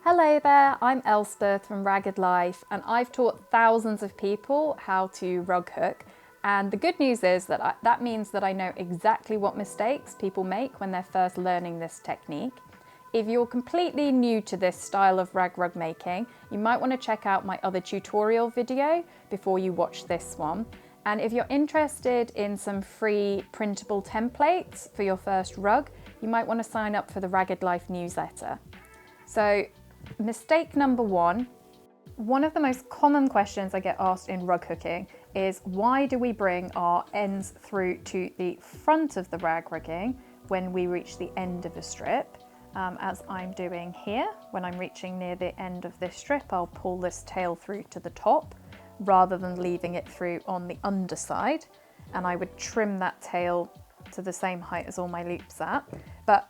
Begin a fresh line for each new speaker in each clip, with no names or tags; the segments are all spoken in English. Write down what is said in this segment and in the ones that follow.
Hello there, I'm Elspeth from Ragged Life, and I've taught thousands of people how to rug hook. And the good news is that that means that I know exactly what mistakes people make when they're first learning this technique. If you're completely new to this style of rug making, you might want to check out my other tutorial video before you watch this one. And if you're interested in some free printable templates for your first rug, you might want to sign up for the Ragged Life newsletter. So, mistake number one of the most common questions I get asked in rug hooking is, why do we bring our ends through to the front of the rag rigging when we reach the end of a strip? As I'm doing here, when I'm reaching near the end of this strip, I'll pull this tail through to the top rather than leaving it through on the underside, and I would trim that tail to the same height as all my loops at. But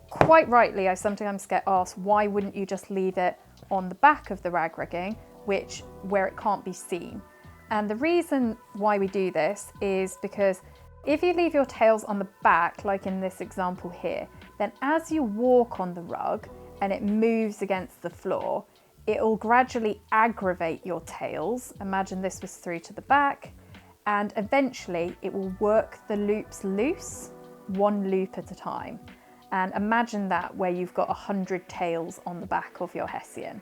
quite rightly, I sometimes get asked, why wouldn't you just leave it on the back of the rag rigging, where it can't be seen? And the reason why we do this is because if you leave your tails on the back, like in this example here, then as you walk on the rug and it moves against the floor, it will gradually aggravate your tails. Imagine this was through to the back, and eventually it will work the loops loose, one loop at a time. And imagine that where you've got 100 tails on the back of your Hessian.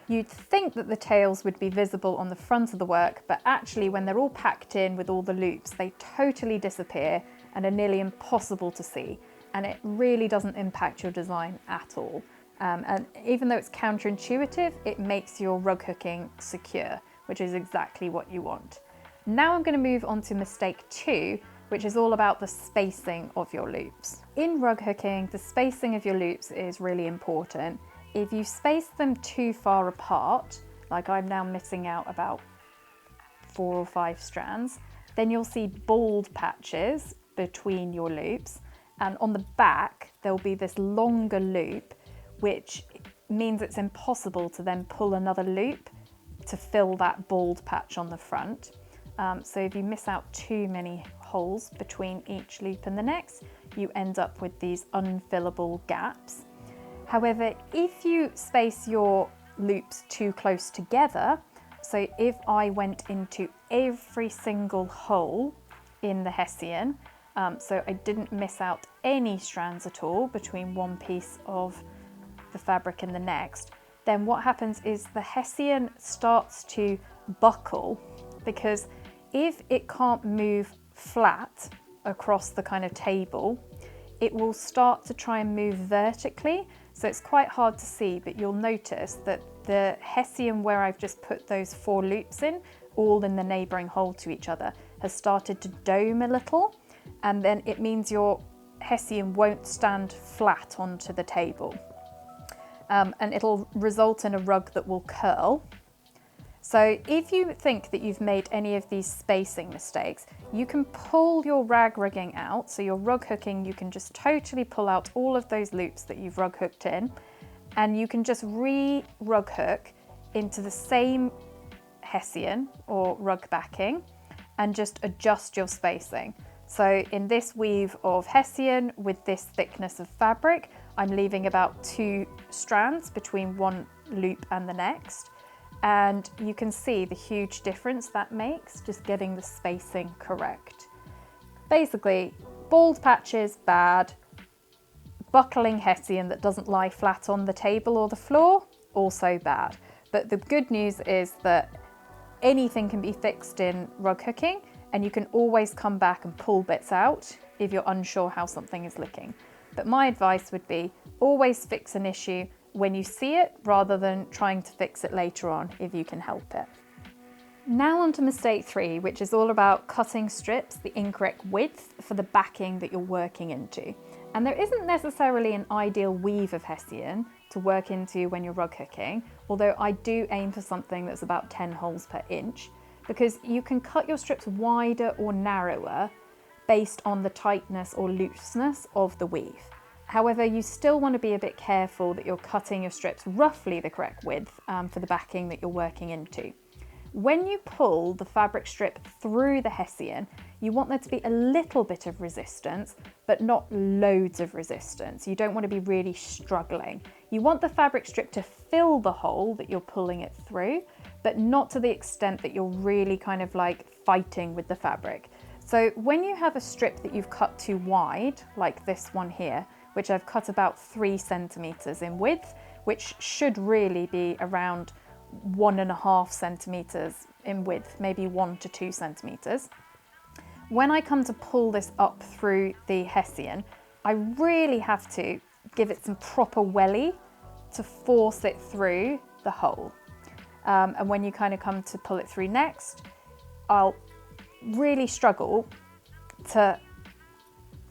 You'd think that the tails would be visible on the front of the work, but actually when they're all packed in with all the loops, they totally disappear and are nearly impossible to see. And it really doesn't impact your design at all. And even though it's counterintuitive, it makes your rug hooking secure, which is exactly what you want. Now I'm going to move on to mistake 2, which is all about the spacing of your loops. In rug hooking, the spacing of your loops is really important. If you space them too far apart, like I'm now missing out about 4 or 5 strands, then you'll see bald patches between your loops. And on the back, there'll be this longer loop, which means it's impossible to then pull another loop to fill that bald patch on the front. So if you miss out too many holes between each loop and the next, you end up with these unfillable gaps. However, if you space your loops too close together, so if I went into every single hole in the Hessian, so I didn't miss out any strands at all between one piece of the fabric and the next, then what happens is the Hessian starts to buckle, because if it can't move flat across the kind of table, it will start to try and move vertically. So it's quite hard to see, but you'll notice that the Hessian where I've just put those 4 loops in, all in the neighbouring hole to each other, has started to dome a little, and then it means your Hessian won't stand flat onto the table. And it'll result in a rug that will curl. So if you think that you've made any of these spacing mistakes, you can pull your rag rigging out. So your rug hooking, you can just totally pull out all of those loops that you've rug hooked in, and you can just re-rug hook into the same Hessian or rug backing and just adjust your spacing. So in this weave of Hessian with this thickness of fabric, I'm leaving about 2 strands between one loop and the next. And you can see the huge difference that makes, just getting the spacing correct. Basically, bald patches, bad. Buckling Hessian that doesn't lie flat on the table or the floor, also bad. But the good news is that anything can be fixed in rug hooking, and you can always come back and pull bits out if you're unsure how something is looking. But my advice would be, always fix an issue when you see it, rather than trying to fix it later on if you can help it. Now on to mistake 3, which is all about cutting strips the incorrect width for the backing that you're working into. And there isn't necessarily an ideal weave of Hessian to work into when you're rug hooking, although I do aim for something that's about 10 holes per inch, because you can cut your strips wider or narrower based on the tightness or looseness of the weave. However, you still want to be a bit careful that you're cutting your strips roughly the correct width for the backing that you're working into. When you pull the fabric strip through the hessian, you want there to be a little bit of resistance, but not loads of resistance. You don't want to be really struggling. You want the fabric strip to fill the hole that you're pulling it through, but not to the extent that you're really kind of like fighting with the fabric. So when you have a strip that you've cut too wide, like this one here, which I've cut about 3 centimeters in width, which should really be around 1.5 centimeters in width, maybe 1 to 2 centimeters. When I come to pull this up through the hessian, I really have to give it some proper welly to force it through the hole. And when you kind of come to pull it through next, I'll really struggle to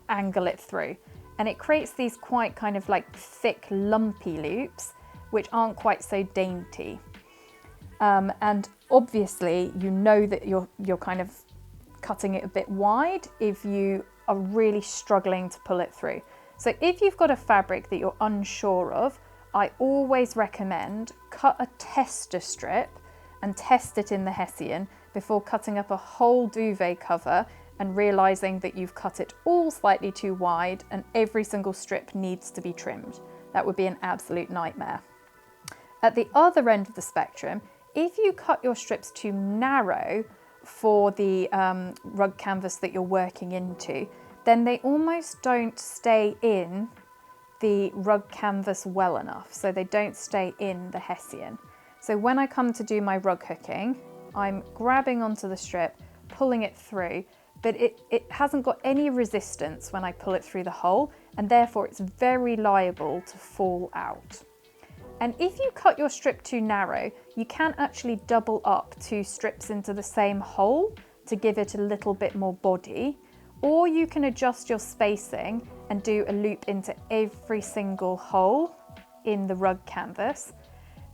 angle it through. And it creates these quite kind of like thick, lumpy loops, which aren't quite so dainty. And obviously, you know that you're kind of cutting it a bit wide if you are really struggling to pull it through. So if you've got a fabric that you're unsure of, I always recommend cut a tester strip and test it in the hessian before cutting up a whole duvet cover and realizing that you've cut it all slightly too wide and every single strip needs to be trimmed. That would be an absolute nightmare. At the other end of the spectrum, if you cut your strips too narrow for the rug canvas that you're working into, then they almost don't stay in the rug canvas well enough, so they don't stay in the hessian. So when I come to do my rug hooking, I'm grabbing onto the strip, pulling it through, but it hasn't got any resistance when I pull it through the hole, and therefore it's very liable to fall out. And if you cut your strip too narrow, you can actually double up 2 strips into the same hole to give it a little bit more body, or you can adjust your spacing and do a loop into every single hole in the rug canvas.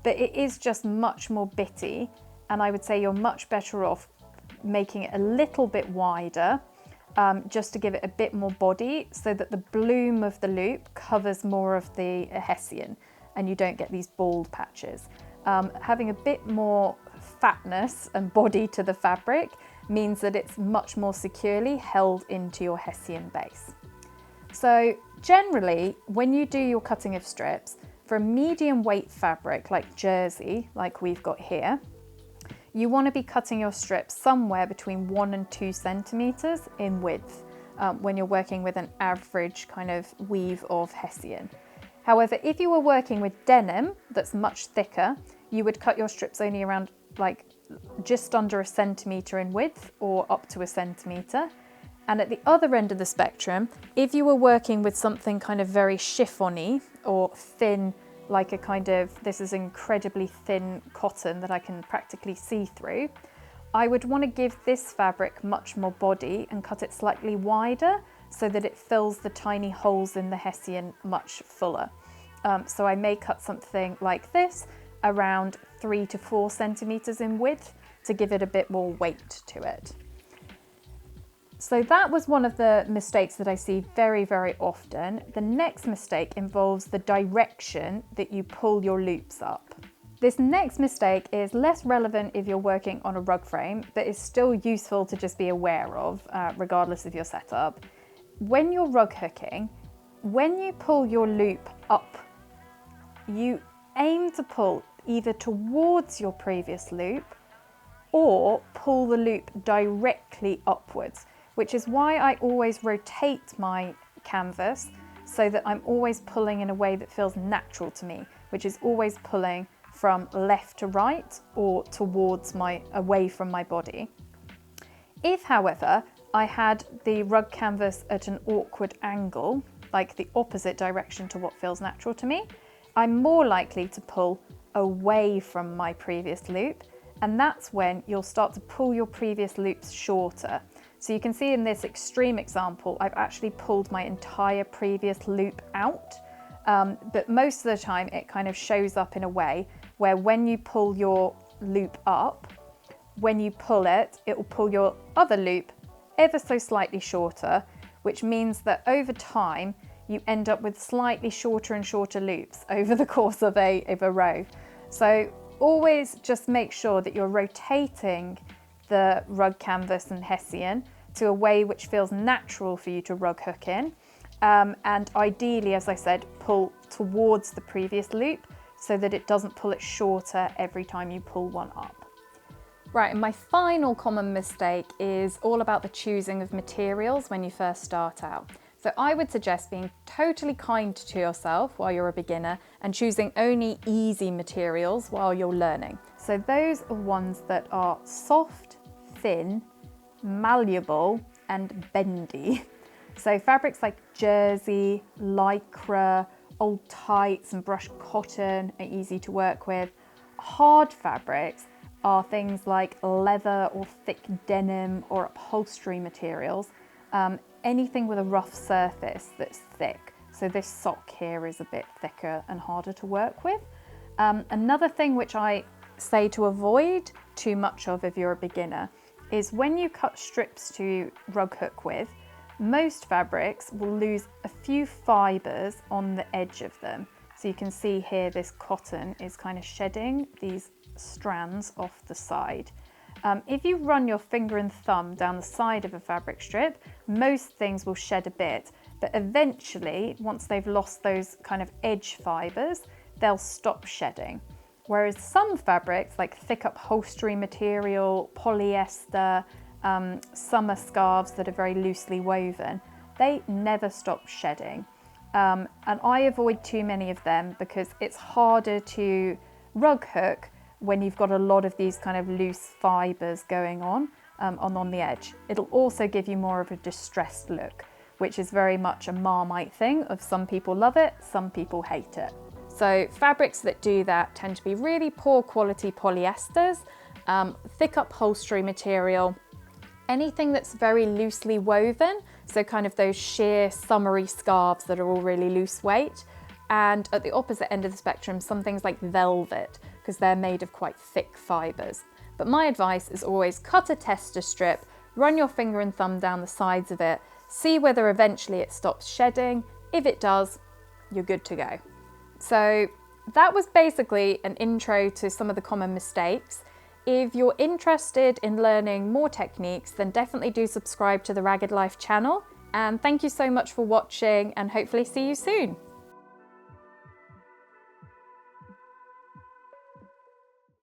But it is just much more bitty, and I would say you're much better off making it a little bit wider, just to give it a bit more body so that the bloom of the loop covers more of the hessian and you don't get these bald patches. Having a bit more fatness and body to the fabric means that it's much more securely held into your hessian base. So generally, when you do your cutting of strips, for a medium weight fabric like jersey, like we've got here, you want to be cutting your strips somewhere between 1 and 2 centimeters in width when you're working with an average kind of weave of hessian. However, if you were working with denim that's much thicker, you would cut your strips only around like just under 1 centimeter in width or up to 1 centimeter. And at the other end of the spectrum, if you were working with something kind of very chiffony or thin, like a kind of, this is incredibly thin cotton that I can practically see through, I would want to give this fabric much more body and cut it slightly wider so that it fills the tiny holes in the hessian much fuller. So I may cut something like this around 3 to 4 centimeters in width to give it a bit more weight to it. So that was one of the mistakes that I see very, very often. The next mistake involves the direction that you pull your loops up. This next mistake is less relevant if you're working on a rug frame, but is still useful to just be aware of, regardless of your setup. When you're rug hooking, when you pull your loop up, you aim to pull either towards your previous loop or pull the loop directly upwards, which is why I always rotate my canvas so that I'm always pulling in a way that feels natural to me, which is always pulling from left to right or towards away from my body. If, however, I had the rug canvas at an awkward angle, like the opposite direction to what feels natural to me, I'm more likely to pull away from my previous loop, and that's when you'll start to pull your previous loops shorter. So you can see in this extreme example, I've actually pulled my entire previous loop out, but most of the time it kind of shows up in a way where when you pull your loop up, when you pull it, it will pull your other loop ever so slightly shorter, which means that over time, you end up with slightly shorter and shorter loops over the course of a row. So always just make sure that you're rotating the rug canvas and hessian to a way which feels natural for you to rug hook in. And ideally, as I said, pull towards the previous loop so that it doesn't pull it shorter every time you pull one up. Right, and my final common mistake is all about the choosing of materials when you first start out. So I would suggest being totally kind to yourself while you're a beginner and choosing only easy materials while you're learning. So those are ones that are soft, thin, malleable, and bendy. So fabrics like jersey, lycra, old tights and brushed cotton are easy to work with. Hard fabrics are things like leather or thick denim or upholstery materials. Anything with a rough surface that's thick. So this sock here is a bit thicker and harder to work with. Another thing which I say to avoid too much of if you're a beginner is when you cut strips to rug hook with, most fabrics will lose a few fibres on the edge of them. So you can see here this cotton is kind of shedding these strands off the side. If you run your finger and thumb down the side of a fabric strip, most things will shed a bit, but eventually, once they've lost those kind of edge fibres, they'll stop shedding. Whereas some fabrics, like thick upholstery material, polyester, summer scarves that are very loosely woven, they never stop shedding. And I avoid too many of them because it's harder to rug hook when you've got a lot of these kind of loose fibres going on the edge. It'll also give you more of a distressed look, which is very much a Marmite thing of some people love it, some people hate it. So fabrics that do that tend to be really poor quality polyesters, thick upholstery material, anything that's very loosely woven, so kind of those sheer summery scarves that are all really loose weight. And at the opposite end of the spectrum, some things like velvet, because they're made of quite thick fibres. But my advice is always cut a tester strip, run your finger and thumb down the sides of it, see whether eventually it stops shedding. If it does, you're good to go. So that was basically an intro to some of the common mistakes. If you're interested in learning more techniques, then definitely do subscribe to the Ragged Life channel. And thank you so much for watching, and hopefully see you soon.